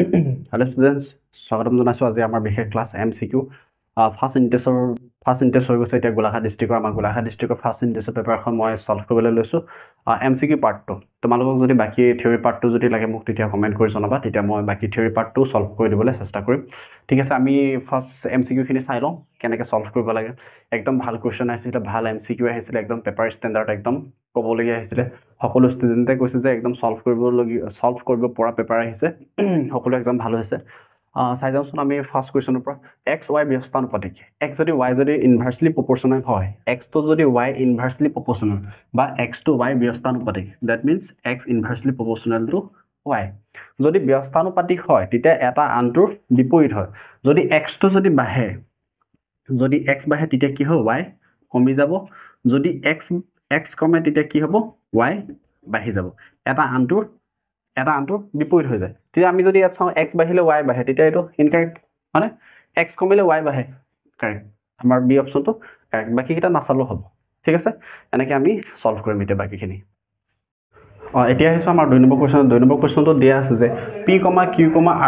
Hello students, স্বাগতম জনাইছো আজি আমাৰ বিশেষ ক্লাছ MCQ ফাৰ্ষ্ট ইনটেষ্ট হৈ গৈছে এতিয়া গোলাঘাট ডিষ্ট্ৰিক্টৰ আমাৰ গোলাঘাট ডিষ্ট্ৰিক্টৰ ফাৰ্ষ্ট ইনটেষ্টৰ পেপাৰখন মই সলভ কৰিবলৈ লৈছো MCQ পাৰ্ট 2 তোমালোকক যদি বাকি থিওৰি পাৰ্ট 2 যদি লাগে মোক তেতিয়া কমেন্ট কৰি জনাবা তেতিয়া মই বাকি থিওৰি পাৰ্ট 2 সলভ কৰি দিবলৈ চেষ্টা কৰিম ঠিক আছে আমি ফাৰ্ষ্ট MCQ খিনি চাই লওঁ কেনেকৈ সলভ কৰিব লাগে একদম ভাল কোৱেশ্চন আহিছিল ভাল MCQ আহিছিল একদম পেপাৰ ষ্টেণ্ডাৰ্ড একদম ক'বলগীয়া আহিছিল সকলো ষ্টুডেণ্টে কৈছে যে একদম সলভ কৰিব পৰা পেপাৰ আহিছে সকলো একদম ভাল হৈছে চাই যাওঁচোন আমি ফাৰ্ষ্ট কুৱেশ্যনৰ পৰা x y ব্যস্তানুপাতিক x যদি y যদি ইনভাৰ্সলি প্ৰপৰ্চনেল হয় x তো যদি y ইনভাৰ্সলি প্ৰপৰ্চনেল বা x to y ব্যস্তানুপাতিক that means x inversely proportional to y যদি ব্যস্তানুপাতিক হয় তেতিয়া এটা আনটোৰ বিপৰীত হয় যদি x তো যদি বাঢ়ে যদি x বাঢ়ে তেতিয়া কি হয় y কমি যাব যদি x কমে তেতিয়া কি হ'ব y বাঢ়ি যাব এটা আনটোৰ বিপৰীত হৈ যায় তেতিয়া আমি যদি ইয়াত চাওঁ x বাঢ়িলে y বাঢ়ে তেতিয়া এটো ইনকাৰেক্ট মানে x কমিলে y বাঢ়ে কাৰেক্ট আমাৰ বি অপচনটো কাৰেক্ট বাকি কিটা নাচালো হ'ব ঠিক আছে এনেকৈ আমি সলভ কৰিম এতিয়া বাকিখিনি এতিয়া আহিছো আমাৰ 2 নম্বৰ কোৱেশ্চনটো দিয়া আছে যে p, q,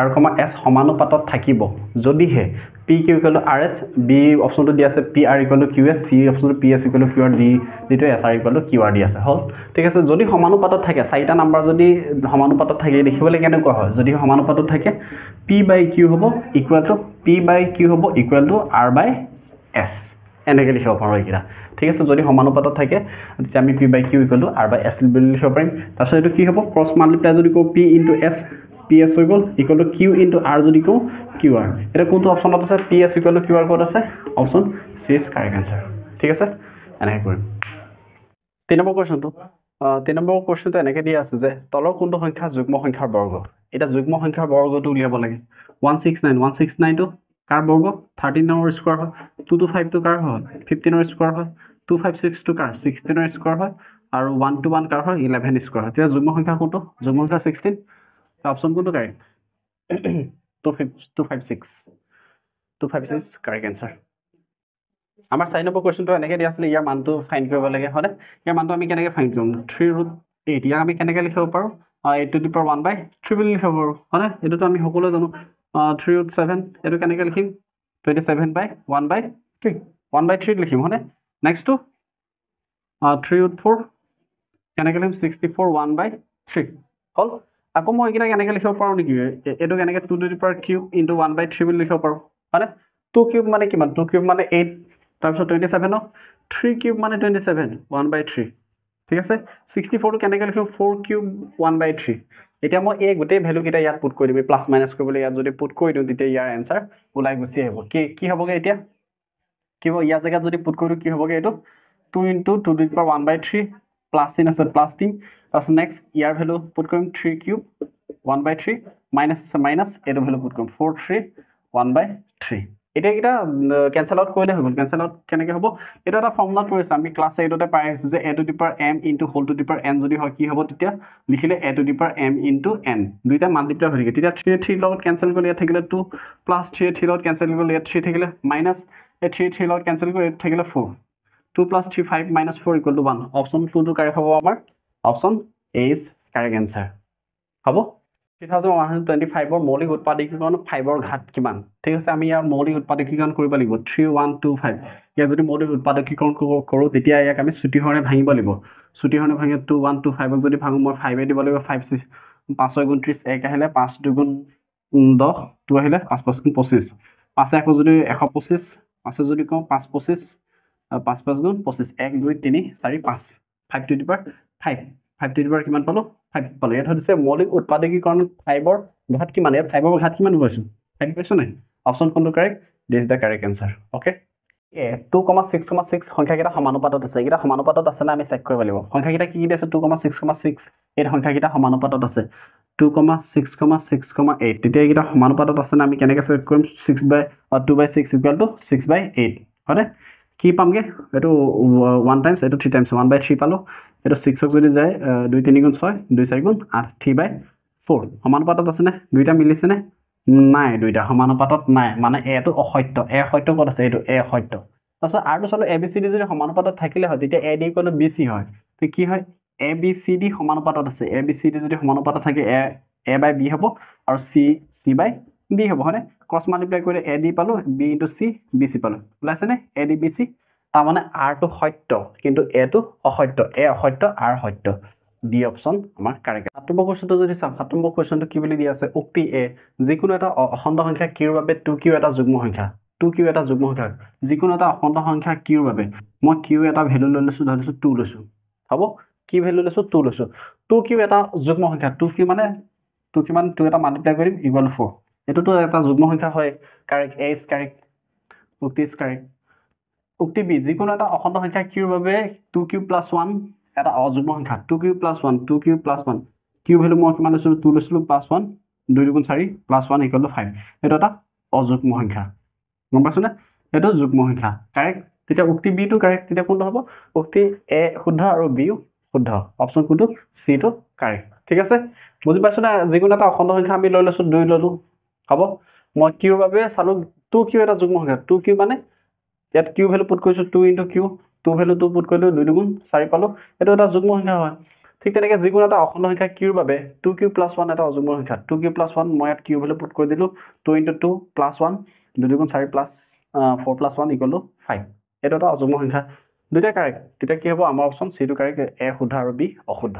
r, s সমানুপাতত থাকিব যদিহে p q = rs b অপচনটো দিয়া আছে p r = qs c অপচনটো ps = qr d দিটো s r = qr দি আছে হল ঠিক আছে যদি সমানুপাতত থাকে চাৰিটা নাম্বাৰ যদি সমানুপাতত থাকে দেখিবলৈ কেনেকুৱা হয় যদি সমানুপাতত থাকে p / q হ'ব r / s এনেকৈ লিখিব পাৰো এইকিটা ঠিক আছে যদি সমানুপাতত থাকে তেতিয়া আমি p / q = r / s বুলি লিখিব পাৰিম তাৰপিছত এটো কি হ'ব ক্ৰস মাল্টিপ্লাই যদি কো p * s ps হৈ গল = q * r যদি কো qr এটা কোনটো অপচনত আছে ps = qr ক'ত আছে option c is correct answer ঠিক আছে এনেকৈ কৰিম 3 নম্বৰ কোৱেশ্চনটো এনেকৈ দিয়া আছে যে তলৰ কোনটো সংখ্যা যুগ্ম সংখ্যাৰ বৰ্গ এটা যুগ্ম সংখ্যাৰ বৰ্গটো উলিয়াব লাগে 169 টো কাৰ বৰ্গ 13 ৰ স্কয়াৰ হয় 225 টো কাৰ হয় 15 ৰ স্কয়াৰ হয় 256 টো কাৰ 16 ৰ স্কয়াৰ হয় আৰু 121 কাৰ হয় 11 স্কয়াৰ হয় তেতিয়া যুগ্ম সংখ্যা কোনটো যুগ্ম সংখ্যা 16 অপচন কোনটো কাৰেক্ট 256 কাৰেক্ট আনসাৰ আমাৰ 4 নম্বৰ কোৱেশ্চনটো এনেকৈ দিয়া আছিল ইয়াৰ মানটো ফাইন্ড কৰিব লাগে হলে ইয়াৰ মানটো আমি কেনেকৈ ফাইন্ড কৰিম 3√8 ইয়াক আমি কেনেকৈ লিখিব পাৰো 8^1/3 বুলি লিখিব পাৰো হলে এটোটো আমি সকলো জানো 3√7 এটো কেনেকৈ লিখিম 27/1/3 1/3 লিখিম হলে নেক্সট টু 3√4 কেনেকৈ লিখিম 64/1/3 হল আকৌ মই এইকিটা কেনেকৈ লিখিব পাৰো নেকি এটো কেনেকৈ 2^3 * 1/3 বুলি লিখিব পাৰো হলে 2³ মানে কিমান 2³ মানে 8 তাৰপিছত 27 3³ মানে 27 1/3 ঠিক আছে 64 টো কেনেকৈ লিখিম 4³ 1/3 এতিয়া মই এই গোটেই ভ্যালু কিটা ইয়াত পুট কৰি দিবি প্লাস মাইনাস কৰিবলৈ ইয়াত যদি পুট কৰি দিও তেতিয়া ইয়াৰ आंसर ওলাই গুছি আহিব কি হ'বগে এতিয়া কি হ'ব ইয়াৰ জায়গাত যদি পুট কৰি কি হ'বগে এটো 2 * 2^1/3 প্লাস চিন আছে প্লাস 3 তাৰপিছত নেক্সট ইয়াৰ ভ্যালু পুট কৰিম 3³ 1/3 মাইনাস আছে মাইনাস এটো ভ্যালু পুট কৰিম 4³ 1/3 এটা কিটা ক্যান্সেল আউট কৰিলে হৈ গল ক্যান্সেল আউট কেনেকৈ হ'ব এটা এটা ফৰ্মুলা কৰিছে আমি ক্লাস 8 তে পাই আছো যে a to the power m into whole to the power n যদি হয় কি হ'ব তেতিয়া লিখিলে a to the power m into n দুইটা মাল্টিপ্লাই হৈ থাকে তেতিয়া 3 3 লগত ক্যান্সেল কৰিলে ইয়াত থাকিলে 2 প্লাস 3 3 লগত ক্যান্সেল কৰিলে ইয়াত 3 থাকিলে মাইনাস 3 3 লগত ক্যান্সেল কৰিলে ইয়াত থাকিলে 4 2 plus 3 5 minus 4 equal to 1 option 2 to correct হ'ব আমাৰ option A is correct answer হ'ব 3125 ৰ মৌলিক উৎপাদকীকৰণ 5 ৰ ঘাত কিমান ঠিক আছে আমি ইয়াৰ মৌলিক উৎপাদকীকৰণ কৰিব লাগিব 3125 ইয়াৰ যদি মৌলিক উৎপাদকীকৰণ কৰো তেতিয়া ইয়াক আমি ছুটিহৰণে ভাঙিব লাগিব ছুটিহৰণে ভাঙি 2125 ক যদি ভাঙো মই 5 এ দিব লাগিব 5 6 5 6 29 1 আহিলে 5 2 10 2 আহিলে 5 5 25 5 আকৌ যদি 125 5 যদি কওঁ 5 25 5 5 গুণ 25 1 2 3 4 5 5 to the power 5 5 to the power কিমান পালো 5 পালো এটা হচ্ছে মৌলিক উৎপাদকীকৰণ 5 ৰ ঘাত কিমান এ 5 ৰ ঘাত কিমান পাইছো 5 পাইছো নাই অপচন কোনটো correct this is the correct answer okay 2,6,6 সংখ্যাকেইটা সমানুপাতত আছে এটা সমানুপাতত আছে না আমি চেক কৰিব লাগিব সংখ্যাকেইটা কি কি আছে 2,6,6 এই সংখ্যাকেইটা সমানুপাতত আছে 2,6,6,8 তেতিয়া এইকেইটা সমানুপাতত আছে না আমি কেনেকৈ চেক কৰিম 2/6 = 6/8 হয়নে কি পামগে এটো 1 টাইমস এটো 3 টাইমস 1/3 পালো এটো 6 ক যদি যায় 2 3 গুণ 6 2 4 গুণ 8 3/4 সমানুপাতত আছে নে দুইটা মিলিছে নে নাই দুইটা সমানুপাতত নাই মানে a টো অসত্য a সত্য কত আছে এটো a সত্য তাৰছত r টো চলো abcd যদি সমানুপাতত থাকিলে হয় তেতিয়া ad = bc হয় তো কি হয় abcd সমানুপাতত আছে abcd যদি সমানুপাতত থাকে a by b হ'ব আৰু c by d হ'ব হয়নে ক্ৰছ মাল্টিপ্লাই কৰিলে a d পালো b into c bc পালো ওলাইছে নে a d bc তাৰ মানে r টো সত্য কিন্তু a টো অসত্য a অসত্য r সত্য ডি অপচন আমাৰ কাৰেক্ট 7 নম্বৰ কোৱেশ্চনটো যদি চাম 7 নম্বৰ কোৱেশ্চনটো কি বুলি দি আছে উক্তি এ যিকোনো এটা অখণ্ড সংখ্যা কিৰ বাবে 2q এটা যুগ্ম সংখ্যা 2q এটা যুগ্ম সংখ্যা যিকোনো এটা অখণ্ড সংখ্যা কিৰ বাবে মই q এটা ভ্যালু লৈ লৈছো ধৰিছো 2 লৈছো হ'ব কি ভ্যালু লৈছো 2 লৈছো 2q এটা যুগ্ম সংখ্যা 2q মানে 2 এটা মাল্টিপ্লাই কৰিম ইকুৱেল 4 এটোটো এটা যুগ্ম সংখ্যা হয় কাৰেক্ট a ইজ কাৰেক্ট উক্তি ইজ কাৰেক্ট উক্তি বি যিকোনো এটা অখণ্ড সংখ্যা কিৰ বাবে 2q + 1 এটা অযুগ্ম সংখ্যা 2q + 1 2q + 1 q ভ্যালু মই কিমান লৈছো 2 লৈছিলো +1 2 * 4 + 1 = 5 এটা এটা অযুগ্ম সংখ্যা গম পাছনে এটা যুগ্ম সংখ্যা কাৰেক্ট তেতিয়া উক্তি বি টো কাৰেক্ট তেতিয়া কোনটো হ'ব উক্তি এ শুদ্ধ আৰু বি শুদ্ধ অপচন কোনটো সি টো কাৰেক্ট ঠিক আছে বুজি পাইছনে যিকোনো এটা অখণ্ড সংখ্যা আমি লৈ লৈছো 2 ললো হ'ব মই কিৰ বাবে চালো 2q এটা যুগ্ম সংখ্যা 2q মানে ইয়াত q ভ্যালু পুট কৰিছো 2 * q 2 ভ্যালু 2 পুট কৰিলো 2 * 4 পালো এটা এটা যুগ্ম সংখ্যা হয় ঠিক তেনেকৈ যিকোনো এটা অখণ্ড সংখ্যা কিৰ বাবে 2q + 1 এটা অযুগ্ম সংখ্যা 2q + 1 মই ইয়াত q ভ্যালু পুট কৰি দিলো 2 * 2 + 1 2 * 4 + 4 + 1 = 5 এটা এটা অযুগ্ম সংখ্যা দুটা কাৰেক্ট তেতিয়া কি হ'ব আমাৰ অপচন সি টো কাৰেক্ট a শুদ্ধ আৰু b অশুদ্ধ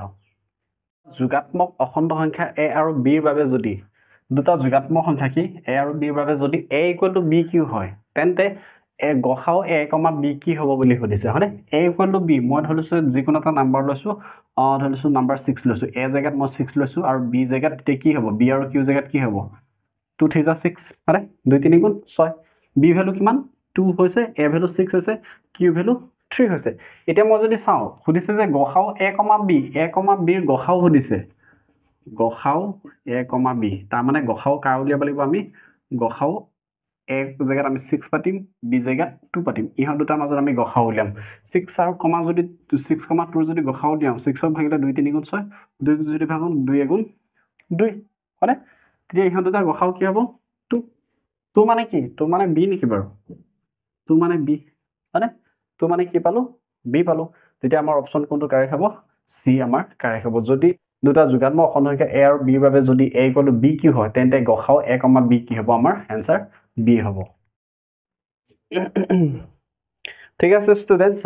যোগাত্মক অখণ্ড সংখ্যা a আৰু b ৰ বাবে যদি দুটা যোগাত্মক সংখ্যা কি a আৰু b ৰ বাবে যদি a = b কি হয় তেন্তে a গসাও a, b কি হ'ব বুলি সুধিছে হয়নে a = b মই ধৰিছো যিকোনো এটা নাম্বাৰ লৈছো ধৰিছো নাম্বাৰ 6 লৈছো a জায়গাত মই 6 লৈছো আৰু b জায়গাত তে কি হ'ব b আৰু q জায়গাত কি হ'ব 2 3 * 6 হয়নে 2 3 * 6 b ভ্যালু কিমান 2 হৈছে a ভ্যালু 6 হৈছে q ভ্যালু 3 হৈছে এতিয়া মই যদি চাও সুধিছে যে গসাও a, b ৰ গসাও সুধিছে গসাও a, b তাৰ মানে গসাও কাৰ উলিয়াব লাগিব আমি গসাও a জায়গাত আমি 6 পাতিম b জায়গাত 2 পাতিম ইহত দুটাৰ মাজত আমি গসাও উলিয়াম 6 আৰু কমা যদি 6, 2 যদি গসাও দিয়াম 6 ক ভাগিলে 2 3 * 6 2 যদি ভাগো 2 * 2 হয়নে তেতিয়া ইহত দুটাৰ গসাও কি হ'ব 2 2 মানে কি 2 মানে b নেকি বাৰু 2 মানে b হয়নে 2 মানে কি পালো b পালো তেতিয়া আমাৰ অপচন কোনটো কাৰেক্ট হ'ব c আমাৰ কাৰেক্ট হ'ব যদি দুটা যোগাত্মক অখণ্ড সংখ্যা a আৰু b ৰ বাবে যদি a = b কি হয় তেন্তে গসাও a, b কি হ'ব আমাৰ आंसर b হ'ব ঠিক আছে স্টুডেন্টস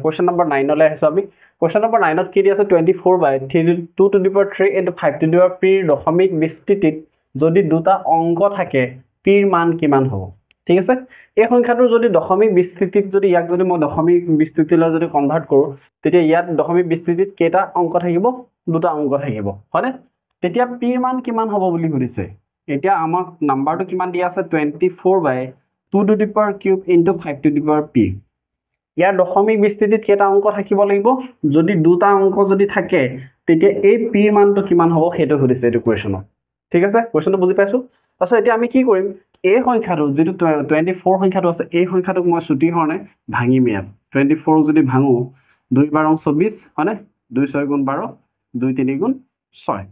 কোশ্চেন নম্বৰ 9 লৈ আহিছো আমি কোশ্চেন নম্বৰ 9 ত কি দি আছে 24/2 to the power 3 into 5 to the power p দশমিক বিস্তৃতিত যদি দুটা অংক থাকে p ৰ মান কিমান হ'ব ঠিক আছে এই সংখ্যাটো যদি দশমিক বিস্তৃতিত যদি ইয়াক যদি মই দশমিক বিস্তৃতিলৈ যদি কনভাৰ্ট কৰো তেতিয়া ইয়াত দশমিক বিস্তৃতিত কেইটা অংক থাকিব দুটা অংক থাকিব হয়নে তেতিয়া p ৰ মান কিমান হ'ব বুলি সুধিছে এতিয়া আমাক নাম্বাৰটো কিমান দিয়া আছে 24/2 to the power cube into 5 to the power p ইয়াৰ দশমিক বিস্তৃতিত কেইটা অংক থাকিব লাগিব যদি দুটা অংক যদি থাকে তেতিয়া এই p ৰ মানটো কিমান হ'ব হেতু সুধিছে এটো কোৱেশ্চনত ঠিক আছে কোৱেশ্চনটো বুজি পাইছো তাছত এতিয়া আমি কি কৰিম এই সংখ্যাটো যেটো 24 সংখ্যাটো আছে এই সংখ্যাটোক মই ছুটি হৰণে ভাঙিম ইয়াত 24 যদি ভাঙো 2 * 12 = 24 হয়নে 2 * 6 * 12 2 * 3 * 6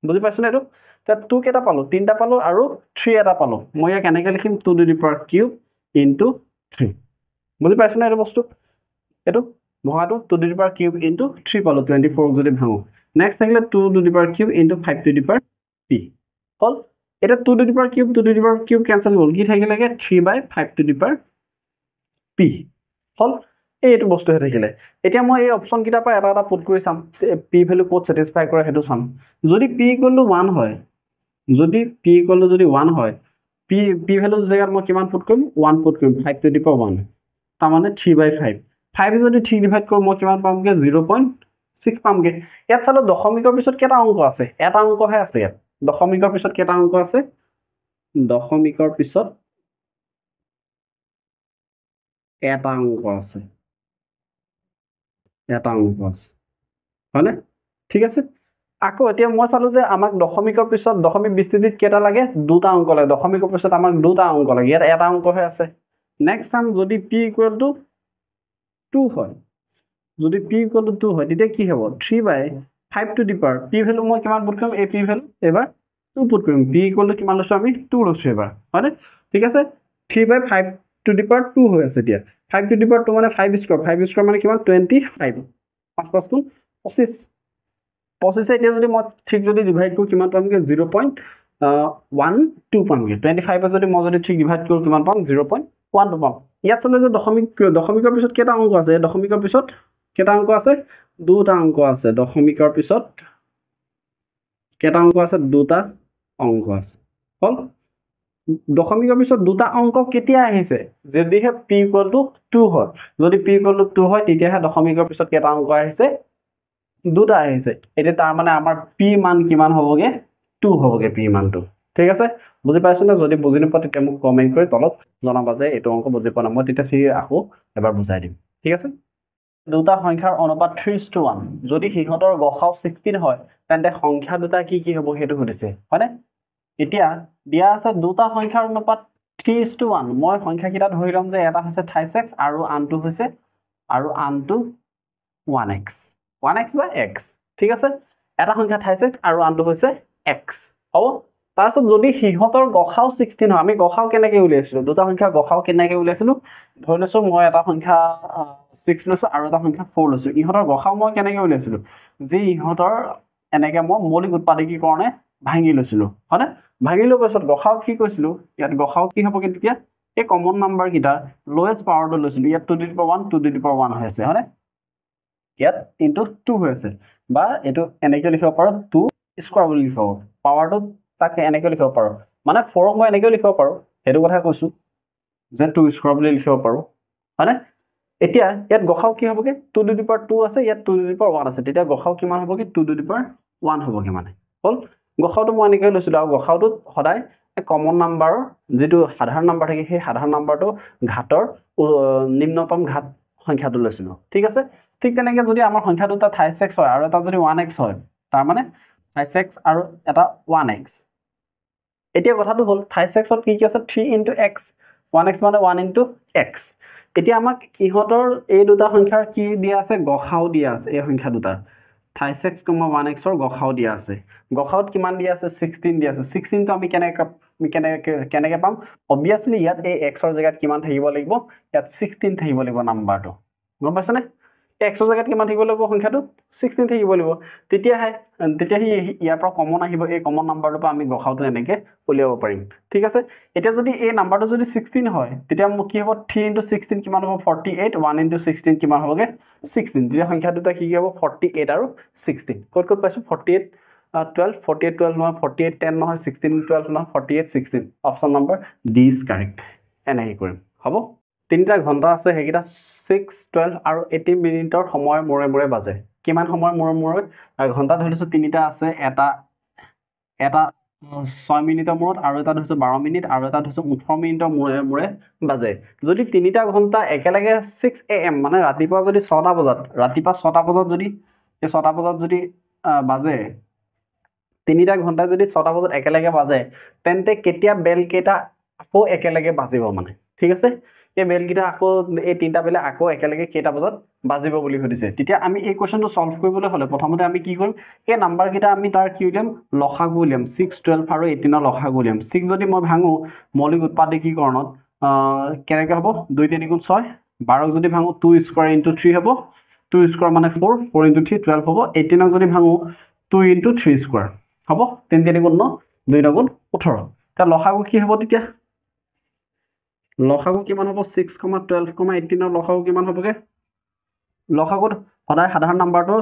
বুজি পাইছো না এটো তা 2 কেটা পালো 3টা পালো আৰু 3 এটা পালো মই ইয়াক এনেকৈ লিখিম 2 to the power cube into 3 বুজি পাইছো না এটো বস্তু এটো ভগাটো 2 to the power cube into 3 পালো 24 যদি ভাঙো নেক্সট থাকিলে 2 to the power cube into 5 to the power p হল এটা 2 to the power cube cancel হল কি থাকিলেগে 3/5 to the power p হল এইটো বস্তু হে থাকিলে এতিয়া মই এই অপচন কিটা পা এটা এটা পুট কৰি চাম p ভ্যালু কোড স্যাটিসফাই কৰে হেতু চাম যদি p = 1 হয় যদি p যদি 1 হয় p ভ্যালু জায়গাত মই কিমান পুট কৰিম 1 পুট কৰিম 5 to the power 1 তাৰ মানে 3/5 5 যদি 3 ডিভাইড কৰো মই কিমান পামগে 0.6 পামগে ইয়াত চালো দশমিকৰ পিছত কেটা অংক আছে এটা অংকহে আছে ইয়াত দশমিকৰ পিছত কেটা অংক আছে দশমিকৰ পিছত এটা অংক আছে হয়নে ঠিক আছে আকৌ এতিয়া মই চালো যে আমাক দশমিকৰ পিছত দশমিক বিস্তৃতিত কেটা লাগে দুটা অংক লাগে দশমিকৰ পিছত আমাক দুটা অংক লাগে ইয়াত এটা অংকহে আছে নেক্সট সাম যদি p = 2 হয় যদি p = 2 হয় তেতিয়া কি হ'ব 3/5 to the power p value মই কিমান পুট কৰিম এই p ভ্যালু এবাৰ 2 পুট কৰিম p = কিমান লৈছো আমি 2 লৈছো এবাৰ হয়নে ঠিক আছে 3/5 to the power 2 হৈ আছে এতিয়া 5 to the power 2 মানে 5 স্কয়ার মানে কিমান 25 5 5 * 5 = 25 25 এতিয়া যদি মই ঠিক যদি ডিভাইড কৰো কিমান পামগে 0.12 পামগে 25 যদি মই যদি ঠিক ডিভাইড কৰো কিমান পাম 0.12 পাম ইয়াত চালে যে দশমিকৰ পিছত কেটা অংক আছে দশমিকৰ পিছত কেটা অংক আছে দুটা অংক আছে দশমিকৰ পিছত কেটা অংক আছে দুটা অংক আছে হল দশমিকৰ পিছত দুটা অংক কেতিয়া আহিছে যদিহে p = 2 হয় যদি p = 2 হয় তেতিয়াহে দশমিকৰ পিছত কেটা অংক আহিছে দুটা আহিছে এতিয়া তাৰ মানে আমাৰ p মান কিমান হ'বগে 2 হ'বগে p মানটো ঠিক আছে বুজি পাইছো না যদি বুজি নপা তেতিয়া মোক কমেন্ট কৰি তলত জনাবা যে এটো অংক বুজি পোৱা না মই তেতিয়া ফিৰ আকৌ এবাৰ বুজাই দিম ঠিক আছে দুটা সংখ্যাৰ অনুপাত 3:1 যদি হিহঁতৰ গসাও 16 হয় তেন্তে সংখ্যা দুটা কি কি হ'ব হেতু সুধিছে হয়নে এতিয়া দিয়া আছে দুটা সংখ্যাৰ অনুপাত 3:1 মই সংখ্যা কিটা ধৰি লম যে এটা হৈছে 26 আৰু আনটো হৈছে 1x 1x বা x ঠিক আছে এটা সংখ্যা 26 আৰু আনটো হৈছে x হ'ব তাৰছত যদি হিহঁতৰ গসাও 16 হয় আমি গসাও কেনেকৈ উলিয়াইছিলো দুটা সংখ্যা গসাও কেনেকৈ উলিয়াইছিলো ধৰি লৈছো মই এটা সংখ্যা 6 লৈছো আৰু এটা সংখ্যা 4 লৈছো ইহঁতৰ গসাও মই কেনেকৈ উলিয়াইছিলো যে ইহঁতৰ এনেকৈ মই মৌলিক উৎপাদকীকৰণে ভাঙি লৈছিলো হয়নে ভাঙি লোৱাৰ পিছত গসাও কি কৈছিলো ইয়াত গসাও কি হ'ব তেতিয়া এই কমন নাম্বাৰ কিটা লোৱেষ্ট পাৱাৰটো লৈছিলো ইয়াত 2 to the power 1 2 to the power 1 হৈছে হয়নে ইয়াত ইনটু 2 হৈছে বা এটো এনেকৈ লিখিব পাৰো 2 স্কয়াৰ বুলি লিখিব পাৱাৰটো তাকে এনেকৈ লিখিব পাৰো মানে 4 মই এনেকৈ লিখিব পাৰো হেতু কথা কৈছো যে 2 স্কয়াৰ বুলি লিখিব পাৰো হয়নে এতিয়া ইয়াত গসাও কি হ'বগে 2 to the power 2 আছে ইয়াত 2 to the power 1 আছে তেতিয়া গসাও কিমান হ'বগে 2 to the power 1 হ'বগে মানে হল গসাওটো মই এনেকৈ লৈছিলো আৰু গসাওটো সদায় কমন নাম্বাৰৰ যেটো সাধাৰণ নাম্বাৰ থাকে সেই সাধাৰণ নাম্বাৰটো ঘাতৰ নিম্নতম ঘাত সংখ্যাটো লৈছিলো ঠিক আছে ঠিক তেনেকৈ যদি আমাৰ সংখ্যা দুটা 36 হয় আৰু এটা যদি 1x হয় তাৰ মানে 36 আৰু এটা 1x এতিয়া কথাটো হল 36 ত কি কি আছে 3 into x 1x মানে 1 into x এতিয়া আমাক ইহঁতৰ এই দুটা সংখ্যাৰ কি দিয়া আছে গসাও দিয়া আছে এই সংখ্যা দুটা 36, 1x ৰ গসাও দিয়া আছে গসাওত কিমান দিয়া আছে 16 দিয়া আছে 16 টো আমি কেনেকৈ পাম obviously ইয়াত এই x ৰ জায়গাত কিমান থাকিব লাগিব ইয়াত 16 থাকিব লাগিব নাম্বাৰটো গম পাইছনে x ৰ জায়গাত কিমান থাকিব লাগিব সংখ্যাটো 16 থাকিব লাগিব তেতিয়া ইয়াৰ পৰা কমন আহিব এই কমন নাম্বাৰটো পৰা আমি গসাওটো এনেকৈ উলিয়াব পাৰিম ঠিক আছে এতিয়া যদি এই নাম্বাৰটো যদি 16 হয় তেতিয়া মোক কি হ'ব 3 into 16 কিমান হ'ব 48 1 into 16 কিমান হ'বগে 16 তেতিয়া সংখ্যা দুটা কি হ'ব 48 আৰু 16 ক'ত পাইছো 48 12 48 12 নহয় 48 10 নহয় 16 12 নহয় 48 16 option number D is correct এনেকৈ কৰিম হ'ব তিনিটা ঘন্টা আছে হেকিটা 6 12 আৰু 80 মিনিটৰ সময় মূৰে বাজে কিমান সময় মূৰে ঘন্টা ধৰিছো তিনিটা আছে এটা 6 মিনিটৰ মূৰত আৰু এটা ধৰিছো 12 মিনিট আৰু এটা ধৰিছো 18 মিনিটৰ মূৰে বাজে যদি তিনিটা ঘন্টা একেলগে 6 am মানে ৰাতিপুৱা যদি 6টা বজাত যদি এই 6টা বজাত যদি বাজে তিনিটা ঘন্টা যদি 6টা বজাত একেলগে বাজে তেন্তে কেতিয়া বেল কেটা আকৌ একেলগে বাজিব মানে ঠিক আছে এই বেল কিটা আকৌ এই তিনটা বেলে আকৌ একেলগে কেটা বজাত বাজিব বুলি সুধিছে তেতিয়া আমি এই কোৱেশ্চনটো সলভ কৰিবলৈ হলে প্ৰথমতে আমি কি কৰিম এই নাম্বাৰ কিটা আমি তাৰ কি উলিয়াম লসাগু উলিয়াম 6 12 আৰু 18 ৰ লসাগু উলিয়াম 6 যদি মই ভাঙো মৌলিক উৎপাদকীকৰণত কেনেকৈ হ'ব 2 3 গুণ 6 12 যদি ভাঙো 2 স্কয়াৰ into 3 হ'ব 2 স্কয়াৰ মানে 4 4 into 3 12 হ'ব 18 যদি ভাঙো 2 into 3 স্কয়াৰ হ'ব 3 3 গুণ 9 2 গুণ 18 তা লসাগু কি হ'ব তেতিয়া লসাগু কিমান হ'ব 6, 12, 18 ৰ লসাগু কিমান হ'বগে লসাগুত সদায় সাধাৰণ নাম্বাৰটো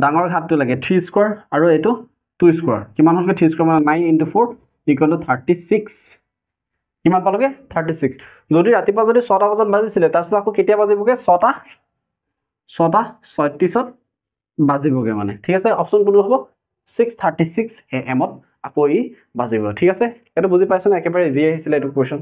ডাঙৰ ঘাতটো লাগে 3 স্কয়াৰ আৰু এটো 2 স্কয়াৰ কিমান হ'লগে 3 স্কয়াৰ মানে 9 into 4 = 36 কিমান পালগে 36 যদি ৰাতিপুৱা যদি 6টা বজাত বাজিছিলে তাৰছত আকৌ কেতিয়া বাজিবগে 6টা 36 ত বাজিবগে মানে ঠিক আছে অপচন কোনটো হ'ব 6:36 am ত আকৌ ই বাজিব ঠিক আছে এটো বুজি পাইছনে একেবাৰে ইজি আহিছিলে এটো কোৱেশ্চন